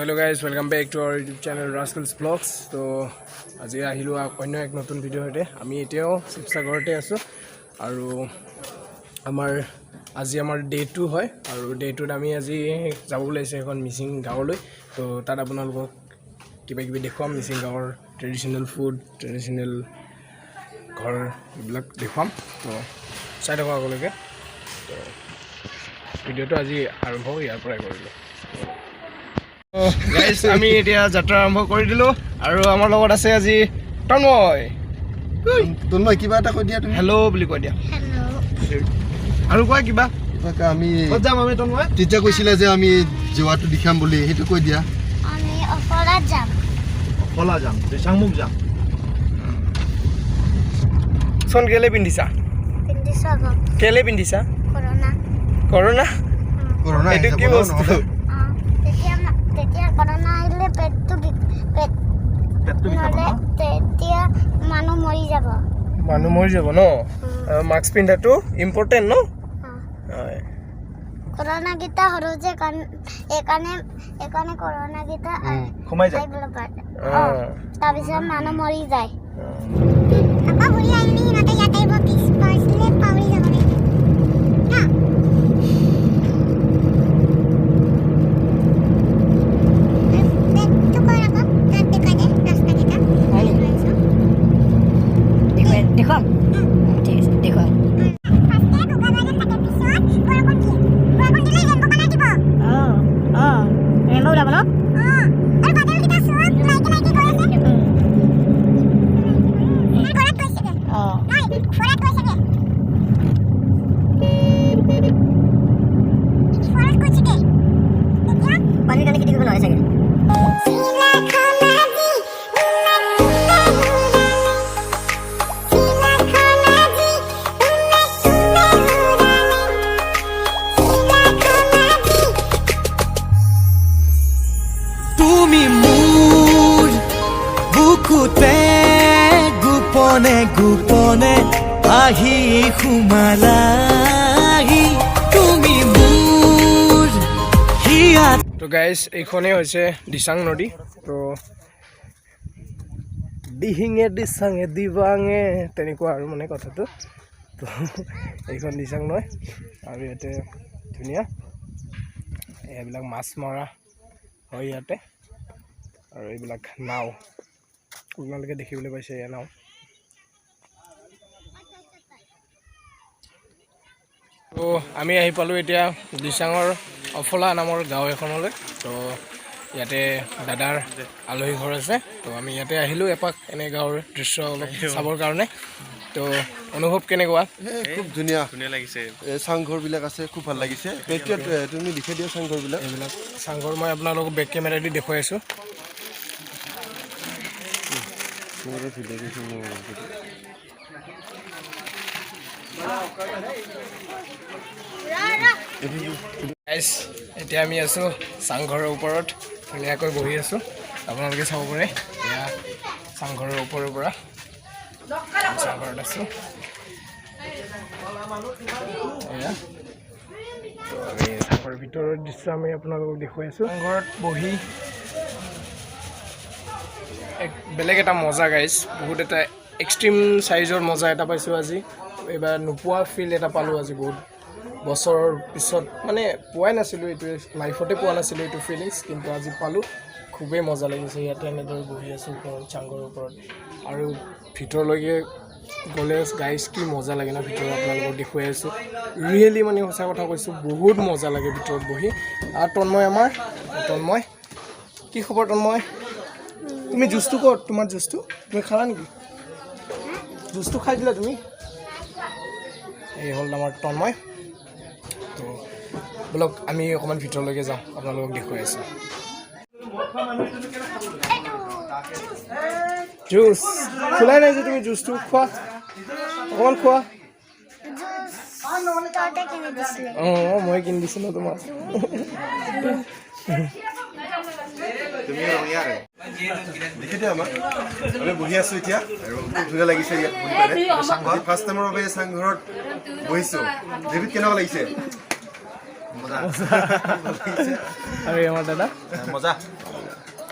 hello guys, welcome back to our YouTube channel Rascals vlogs. So আজি আহিলো অন্য এক নতুন ভিডিও হতে আমি এতিয়াও sibsagarতে আছো আৰু আজি আমাৰ day 2 হয় আৰু day 2 ত আমি আজি যাব ওলাইছে এখন মিচিং গাঁৱলৈ তো তাত আপোনালোকক কিবা কিবি দেখুৱাম মিচিং গাঁৱৰ ট্ৰেডিশনাল ফুড ট্ৰেডিশনাল ঘৰ এইবিলাক দেখুৱাম তো চাই থাকক আপোনালোকে তো ভিডিওটো আজি আৰম্ভ ইয়াৰ পৰাই কৰিলো গাইস আমি এতিয়া যাত্ৰা আৰম্ভ কৰি দিলো আৰু আমাৰ লগত আছে আজি তন্ময় কিবা এটা কৈ দিয়া তুমি হেল্ল বুলি কৈ দিয়া হেল্ল আৰু কোৱা কিবা আমি যাম আমি তন্ময় তেতিয়া কৈছিলা যে আমি জোৱাটো দেখাম বুলি হেতু কৈ দিয়া আমি অফলা যাম দেশাংমুখ যাম সোন কেলে পিন্ধিছা কেলে পিন্ধিছা করোনা এটা কি বস্তু তেতিয়া করোনা আইলে পেটটো বিখাব তেতিয়া মানুহ মৰি যাব ন মাস্ক পিন্ধাটো ইম্পৰ্টেন্ট ন হয় কৰোনা গিতা হৰু যে একানে কৰোনা গিতা কমাই যায় তাৰ পিছত মানুহ মৰি যায় আপা ভুলি আইনি নতে ইয়াতে বকিস পাছলে পাউৰি যাব না গোপনে আহি খুমালাহি তুমি মোৰ হিয়া তো গাইস এইখনে হৈছে দিসাং নদী তো দিহিঙে দিসাঙে দিবাঙে তেনেকুৱা আৰু মানে কথাটো তো এইখন দিসাং নয় আৰু ইয়াতে ধুনীয়া এইবিলাক মাছ মৰা হয় ইয়াতে আৰু এইবিলাক নাও আপোনালোকে দেখিবলৈ পাইছে এয়া নাও তো আমি আহি পালো এতিয়া দিসাঙৰ অফলা নামৰ গাঁও এখনলৈ তো ইয়াতে দাদাৰ আলহী ঘৰ আছে তো আমি ইয়াতে আহিলো এপাক এনে গাঁৱৰ দৃশ্য অলপ চাবৰ কাৰণে তো অনুভৱ কেনেকুৱা খুব ধুনীয়া লাগিছে চাংঘৰ বিলাক আছে খুব ভাল লাগিছে তুমি দেখাই দিয়া চাংঘৰ বিলাক এইবিলাক চাংঘৰ মই আপোনালোকক বেক কেমেৰা দি দেখুৱাই আছো এতিয়া আমি আছো চাংঘৰৰ ওপৰত ধুনীয়াকৈ বহি আছো আপোনালোকে চাব পাৰে এয়া চাংঘৰৰ ওপৰৰ পৰা চাংঘৰত আছো এয়া তো আমি চাংঘৰৰ ভিতৰৰ দৃশ্য আমি আপোনালোকক দেখুৱাই আছো চাংঘৰত বহি এক বেলেগ এটা মজা গাইজ বহুত এটা এক্সট্ৰিম চাইজৰ মজা এটা পাইছোঁ আজি এইবাৰ নোপোৱা ফিল এটা পালোঁ আজি বহুত বছৰৰ পিছত মানে পোৱাই নাছিলোঁ এইটোৱে লাইফতে পোৱা নাছিলোঁ এইটো ফিলিংছ কিন্তু আজি পালোঁ খুবেই মজা লাগিছে ইয়াতে এনেদৰে বহি আছোঁ ওপৰত চাংঘৰৰ ওপৰত আৰু ভিতৰলৈকে গ'লে গাইজ কি মজা লাগে না ভিতৰত আপোনালোকক দেখুৱাই আছোঁ ৰিয়েলি মানে সঁচা কথা কৈছোঁ বহুত মজা লাগে ভিতৰত বহি আৰু তন্ময় কি খবৰ তন্ময় তুমি জুচটো ক'ত তোমাৰ জুচটো তুমি খালা নেকি জুচটো খাই দিলা তুমি এই হ'ল আমাৰ তন্ময় তো বলক আমি অকণমান ভিতৰলৈকে যাওঁ আপোনালোকক দেখুৱাই আছোঁ জুচ খোলাই নাই যে তুমি জুচটো খোৱা অকণমান খোৱা অঁ মই কিনি দিছিলোঁ তোমাক আমি বহি আছো এতিয়া আৰু খুব ধুনীয়া লাগিছে ইয়াত বহি পেলাই ফাৰ্ষ্ট টাইমৰ বাবে চাংঘৰত বহিছো ডেভিড কেনেকুৱা লাগিছে মজা আৰু আমাৰ দাদা মজা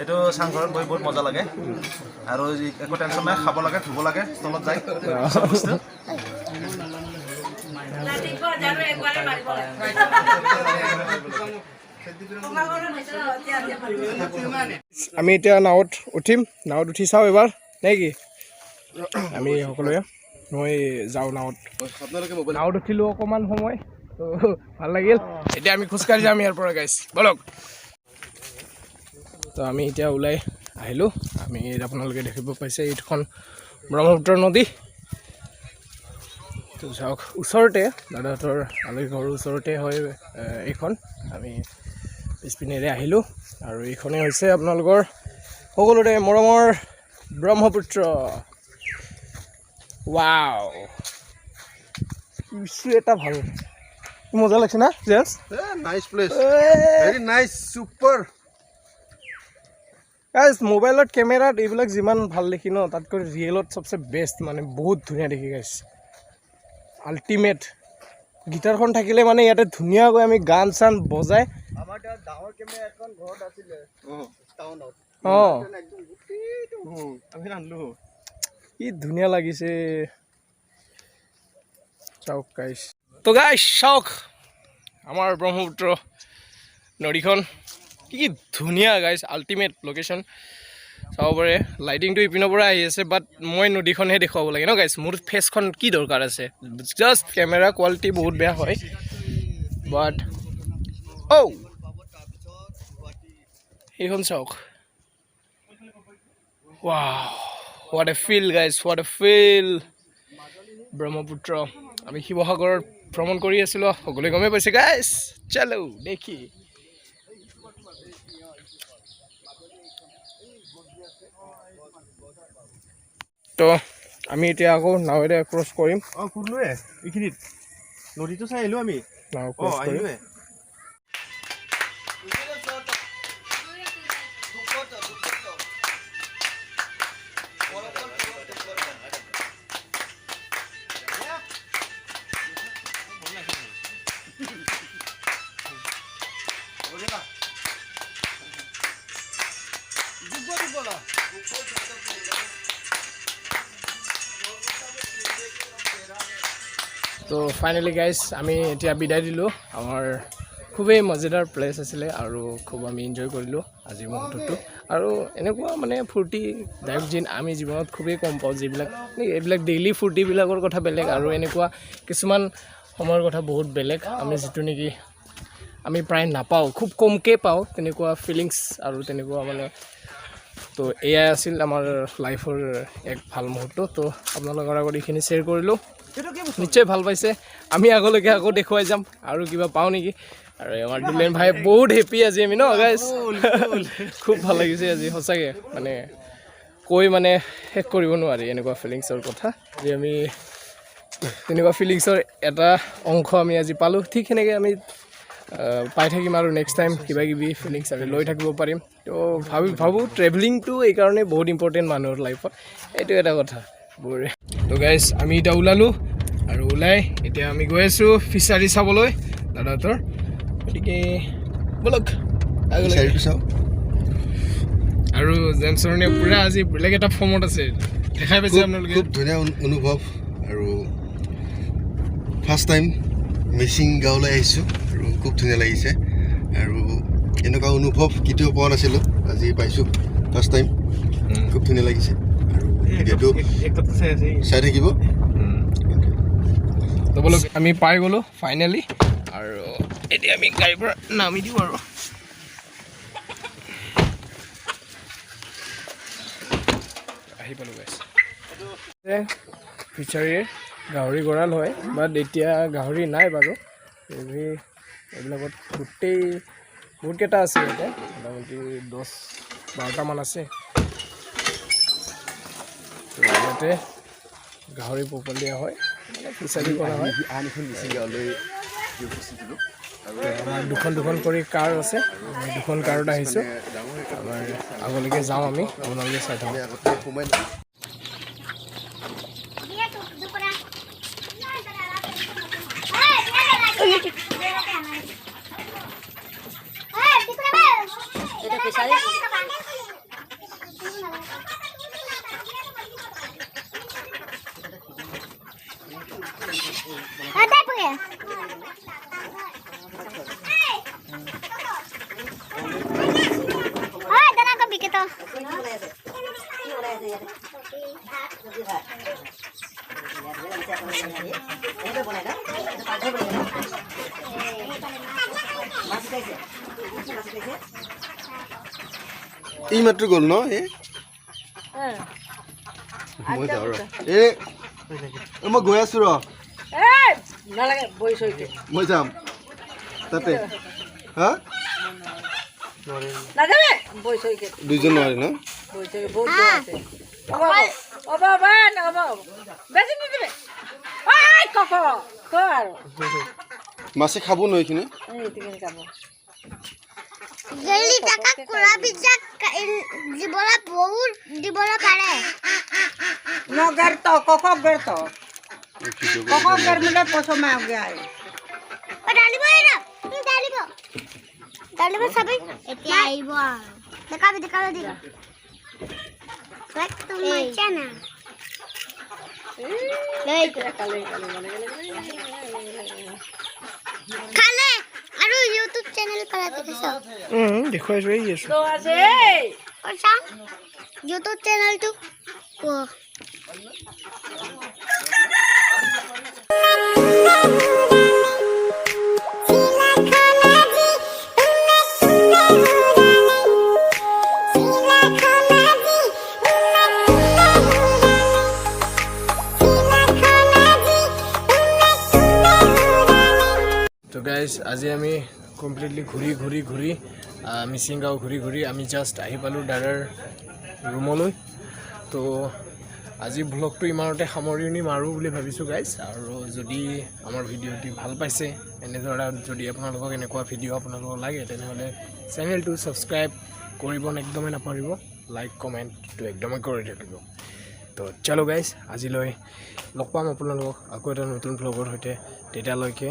এইটো চাংঘৰত বহি বহুত মজা লাগে আৰু একো টেনশ্যন নাই খাব লাগে ধুব লাগে ষ্টলত যায় চব বস্তু আমি এতিয়া নাৱত উঠিম নাৱত উঠি চাওঁ এবাৰ নে কি আমি সকলোৱে মই যাওঁ নাৱত উঠিলোঁ অকণমান সময় তো ভাল লাগিল এতিয়া আমি খোজকাঢ়ি যাম ইয়াৰ পৰা গাইজ বলক তো আমি এতিয়া ওলাই আহিলোঁ আমি আপোনালোকে দেখিব পাইছে এইখন ব্ৰহ্মপুত্ৰ নদী তো চাওক ওচৰতে দাদাহঁতৰ আলহী ঘৰৰ ওচৰতে হয় এইখন আমি পিছপিনেৰে আহিলোঁ আৰু এইখনেই হৈছে আপোনালোকৰ সকলোৰে মৰমৰ ব্ৰহ্মপুত্ৰ ৱাও এটা ভাল মজা লাগছে না জেন্স nice place very nice super guys মোবাইলত কেমেৰাত এইবিলাক যিমান ভাল দেখি ন তাতকৈ ৰিয়েলত চবচে বেষ্ট মানে বহুত ধুনীয়া দেখি গাইজ আল্টিমেট গিটাৰখন থাকিলে মানে ইয়াতে ধুনীয়াকৈ আমি গান চান বজাই আমাৰ তাত ডাঙৰ কেমেৰা এখন ঘৰত আছিলে টাউনত আমি আনলো কি ধুনীয়া লাগিছে চাওক গাইজ তো গাইজ চাওক আমাৰ ব্ৰহ্মপুত্ৰ নদীখন কি ধুনীয়া গাইজ আল্টিমেট লোকেশ্যন চাব পাৰে লাইটিংটো ইপিনৰ পৰা আহি আছে বাট মই নদীখনহে দেখুৱাব লাগে ন গাইজ মোৰ ফেচখন কি দৰকাৰ আছে জাষ্ট কেমেৰা কোৱালিটি বহুত বেয়া হয় বাট সেইখন চাওক wow what a feel guys what a feel Brahmaputra আমি শিৱসাগৰত ভ্ৰমণ কৰি আছিলোঁ সকলোৱে গমেই পাইছে গাইজ চলো দেখি তো আমি এতিয়া আকৌ নাৱেৰে ক্ৰছ কৰিম কুৰ্লুৱে এইখিনিত নদীটো চাই আহিলোঁ আমি নাও ক্ৰছ কৰিম তো ফাইনেলি গাইজ আমি এতিয়া বিদায় দিলোঁ আমাৰ খুবেই মজাদাৰ প্লেচ আছিলে আৰু খুব আমি এনজয় কৰিলোঁ আজিৰ মুহূৰ্তটো আৰু এনেকুৱা মানে ফূৰ্তি লাইফ যেন আমি জীৱনত খুবেই কম পাওঁ যিবিলাক এইবিলাক ডেইলি ফূৰ্তিবিলাকৰ কথা বেলেগ আৰু এনেকুৱা কিছুমান সময়ৰ কথা বহুত বেলেগ আমি যিটো নেকি আমি প্ৰায় নাপাওঁ খুব কমকৈ পাওঁ তেনেকুৱা ফিলিংছ আৰু তেনেকুৱা মানে তো এয়াই আছিল আমাৰ লাইফৰ এক ভাল মুহূৰ্ত তো আপোনালোকৰ আগত এইখিনি শ্বেয়াৰ কৰিলোঁ নিশ্চয় ভাল পাইছে আমি আগলৈকে আকৌ দেখুৱাই যাম আৰু কিবা পাওঁ নেকি আৰু আমাৰ দুলেন ভাই বহুত হেপী আজি আমি ন গাইজ খুব ভাল লাগিছে আজি সঁচাকৈ মানে কৈ মানে শেষ কৰিব নোৱাৰি এনেকুৱা ফিলিংছৰ কথা যে আমি তেনেকুৱা ফিলিংছৰ এটা অংশ আমি আজি পালোঁ ঠিক সেনেকৈ আমি পাই থাকিম আৰু নেক্সট টাইম কিবা কিবি ফিলিংছ আমি লৈ থাকিব পাৰিম তো ভাবোঁ ট্ৰেভেলিংটো এইকাৰণে বহুত ইম্পৰ্টেণ্ট মানুহৰ লাইফত এইটো এটা কথা বৰে তো গাইজ আমি এতিয়া ওলালোঁ আৰু ওলাই এতিয়া আমি গৈ আছোঁ ফিচাৰী চাবলৈ দাদাহঁতৰ গতিকে বলক চাওঁ আৰু জেমছৰণে পূৰা আজি বেলেগ এটা ফৰ্মত আছে দেখাই পাইছে আপোনালোকে খুব ধুনীয়া অনুভৱ আৰু ফাৰ্ষ্ট টাইম মিচিং গাঁৱলৈ আহিছোঁ আৰু খুব ধুনীয়া লাগিছে আৰু এনেকুৱা অনুভৱ কেতিয়াও পোৱা নাছিলোঁ আজি পাইছোঁ ফাৰ্ষ্ট টাইম খুব ধুনীয়া লাগিছে আৰু ভিডিঅ'টো চাই থাকিব তো বলক আমি পাই গ'লোঁ ফাইনেলি আৰু এতিয়া আমি গাড়ীৰ পৰা নামি দিওঁ আৰু আহি পালোঁ গাইছ ফিচাৰীৰ গাহৰি গঁৰাল হয় বাট এতিয়া গাহৰি নাই বাৰু এইবিলাকত গোটেই বহুতকেইটা আছে ইয়াতে মোটামুটি 10-12টামান আছে ইয়াতে গাহৰি পোহপাল দিয়া হয় ফিচাৰী কৰা হয় আমাৰ দুখন কৰি কাৰ আছে আমি দুখন কাৰত আহিছোঁ আমাৰ আগলৈকে যাওঁ আমি আপোনালোকে চাই থাকোঁ এটা fishery Ada po ya? Ah, dana ka bikito. এই মাত্ৰ গ'ল ন মই যাওঁ ৰ মই গৈ আছোঁ ৰ নালাগে বহি চহিকে মই যাম তাতে হা নাযাবে বহি চহিকে দুইজন নোৱাৰে ন বহি চহিকে বহুত দূৰ আছে বেছি নিদিবে ক আৰু মাছে খাব ন এইখিনি এইখিনি খাব Geli taka kura bisa dibola বহুত dibola পাৰে নগৰ তো ককক গৰ তো ককক গৰ মিলে পছমা হৈ গয়া ডালিব এৰা ডালিব সবে এতিয়া আইব দেখাবি দিগা দেখ তুমি চানা লৈ কালে খালে আৰু ইউটিউব চ্যানেল পৰা দেখিছো দেখুৱাই ৰৈ আছো তো আছে আচ্ছা ইউটিউব চ্যানেলটো কো তো গাইজ আজি আমি কমপ্লিটলি ঘূৰি মিচিং গাঁও ঘূৰি আমি জাষ্ট আহি পালোঁ দাদাৰ ৰুমলৈ তো আজি ব্লগটো ইমানতে সামৰণি মাৰোঁ বুলি ভাবিছোঁ গাইজ আৰু যদি আমাৰ ভিডিঅ'টি ভাল পাইছে এনেদৰে যদি আপোনালোকক এনেকুৱা ভিডিঅ' আপোনালোকক লাগে তেনেহ'লে চেনেলটো ছাবস্ক্ৰাইব কৰিব একদমেই নাপাহৰিব লাইক কমেণ্টটো একদমেই কৰি থাকিব তো চলো গাইজ আজিলৈ লগ পাম আপোনালোকক আকৌ এটা নতুন ব্লগৰ সৈতে তেতিয়ালৈকে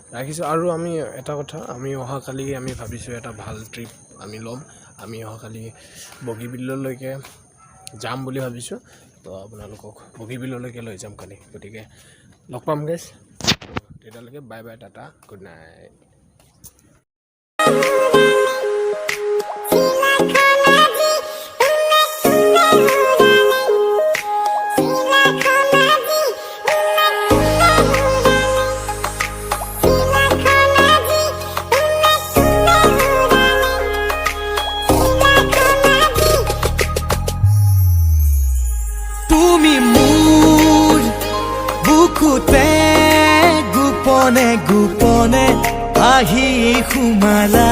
ৰাখিছোঁ আৰু আমি এটা কথা আমি অহাকালি আমি ভাবিছোঁ এটা ভাল ট্ৰিপ আমি ল'ম আমি অহাকালি বগীবিললৈকে যাম বুলি ভাবিছোঁ তো আপোনালোকক বগীবিললৈকে লৈ যাম কালি গতিকে লগ পাম গাইজ তেতিয়ালৈকে bye bye Tata good night গোপনে আহি সোমালা